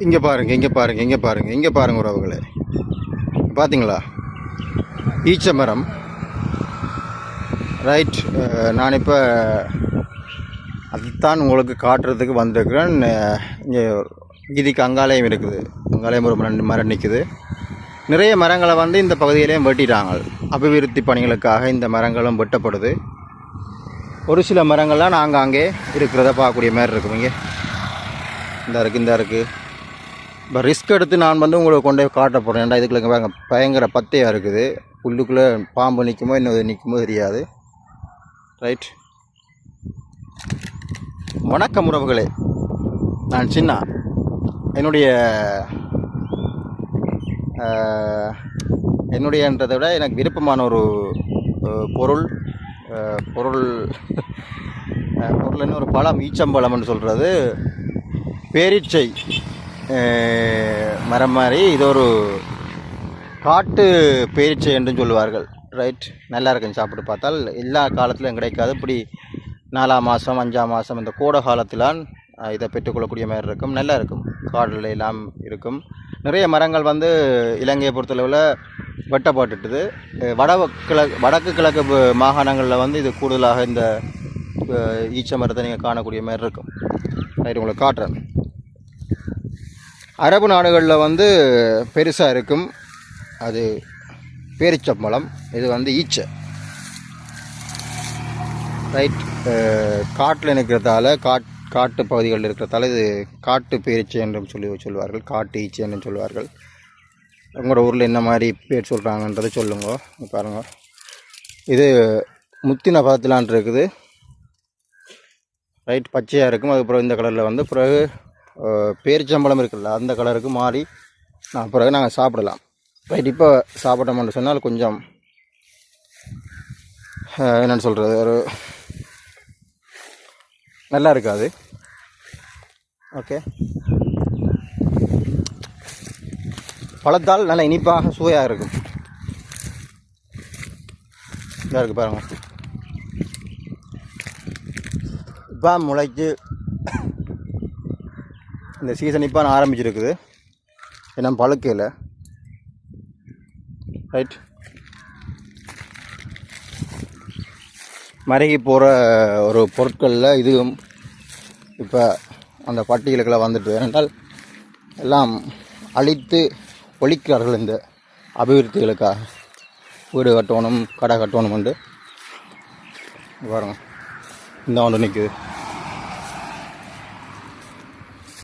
இங்கே பாருங்கள், இங்கே பாருங்கள், இங்கே பாருங்கள், இங்கே பாருங்கள் உறவுகளே. பார்த்தீங்களா ஈச்ச மரம். ரைட். நான் இப்போ அதுதான் உங்களுக்கு காட்டுறதுக்கு வந்திருக்கிறேன். இங்கே இதுக்கு அங்காலயம் இருக்குது. அங்காலயம் ஒரு மரம் நிற்குது. நிறைய மரங்களை வந்து இந்த பகுதியிலையும் வெட்டிட்டாங்க. அபிவிருத்தி பணிகளுக்காக இந்த மரங்களும் வெட்டப்படுது. ஒரு சில மரங்கள்லாம் நாங்கள் அங்கே இருக்கிறத பார்க்கக்கூடிய மாதிரி இருக்கும். இங்கே இந்த இருக்குது. இப்போ ரிஸ்க் எடுத்து நான் வந்து உங்களுக்கு கொண்டே காட்ட போகிறேன். ஏன்டா இதுக்குள்ள பயங்கர பத்தையாக இருக்குது. புல்லுக்குள்ளே பாம்பு நிற்குமோ இன்னும் நிற்குமோ தெரியாது. ரைட். வணக்கம் உறவுகளே, நான் சின்ன. என்னுடையன்றதை விட எனக்கு விருப்பமான ஒரு பொருள்னு ஒரு பழம், ஈச்சம்பழம்னு சொல்கிறது. பேரீச்சை மரம் மாதிரி இது ஒரு காட்டு பேரீச்சை என்றும் சொல்லுவார்கள். ரைட். நல்லா இருக்குன்னு சாப்பிட்டு பார்த்தால். எல்லா காலத்திலும் கிடைக்காது. இப்படி 4ஆம் மாதம் 5ஆம் மாதம் இந்த கோடை காலத்திலான் இதை பெற்றுக்கொள்ளக்கூடிய மாதிரி இருக்கும். நல்லா இருக்கும். காடுல எல்லாம் இருக்கும். நிறைய மரங்கள் வந்து இலங்கையை பொறுத்தளவில் வெட்டப்பட்டுட்டுது. வடக்கு கிழக்கு மாகாணங்களில் வந்து இது கூடுதலாக இந்த ஈச்ச மரத்தை நீங்கள் காணக்கூடிய மாதிரி இருக்கும். ரைட், உங்களுக்கு காட்டுறேன். அரபு நாடுகளில் வந்து பெருசாக இருக்கும். அது பேரிச்சம்பழம். இது வந்து ஈச்சை. ரைட். காட்டில் இருக்கிறதால காட்டு பகுதிகளில் இருக்கிறதால இது காட்டு பேரீச்சை என்றும் சொல்லுவார்கள். காட்டு ஈச்சை என்றும் சொல்லுவார்கள். உங்களோட ஊரில் என்ன மாதிரி பேர் சொல்கிறாங்கன்றதை சொல்லுங்க. பாருங்கள், இது முத்தின பதத்திலான் இருக்குது. ரைட். பச்சையாக இருக்கும். அதுக்கப்புறம் இந்த கலரில் வந்து பிறகு பேரிச்சம்பழம் இருக்குல்ல அந்த கலருக்கு மாறி பிறகு நாங்கள் சாப்பிடலாம். ரைட். இப்போ சாப்பிட்டோம்னு சொன்னால் கொஞ்சம் என்னென்னு சொல்கிறது, ஒரு நல்லா இருக்காது. ஓகே. பழத்தால் நல்லா இனிப்பாக சுவையாக இருக்கும். இதாக இருக்குது பாருங்கள். இப்போ முளைச்சு இந்த சீசன் இப்போ ஆரம்பிச்சிருக்குது. ஏன்னா பழுக்கையில். ரைட். மருகி போகிற ஒரு பொருட்களில் இதுவும் இப்போ அந்த பட்டியலுக்கெல்லாம் வந்துட்டு. ஏனென்றால் எல்லாம் அழித்து ஒழிக்கிறார்கள் இந்த அபிவிருத்திகளுக்காக. வீடு கட்டணும், கடை கட்டணும் உண்டு. பாருங்கள், இந்த ஒன்று நிற்குது.